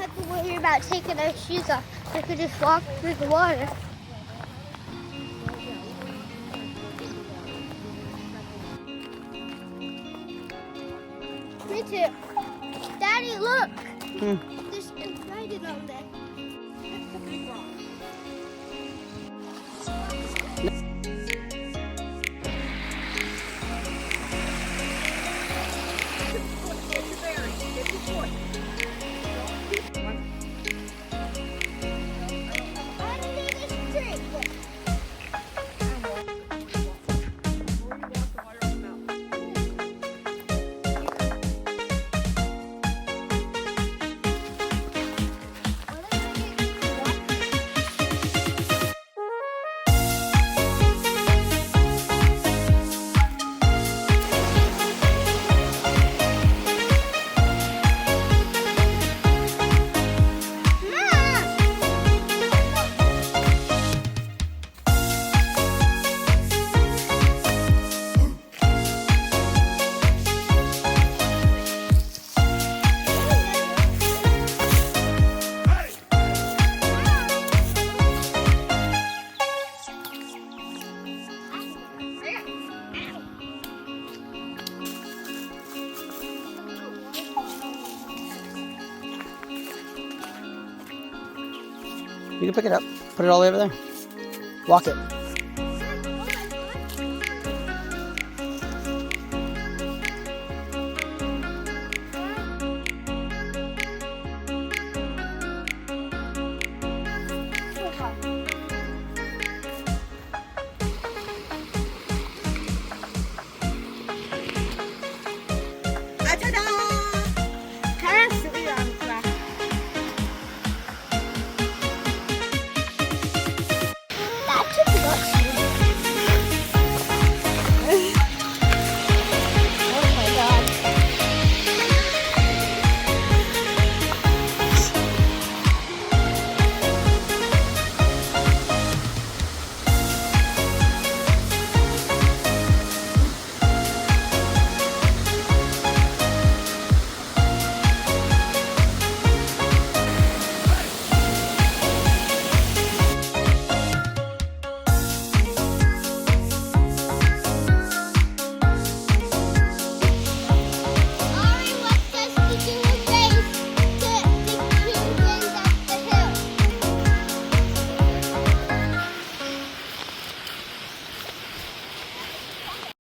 have to worry about taking our shoes off. We could just walk through the water. Me too. Daddy, look. There's writing on there. That's a big rock. You can pick it up. Put it all the way over there. Walk it.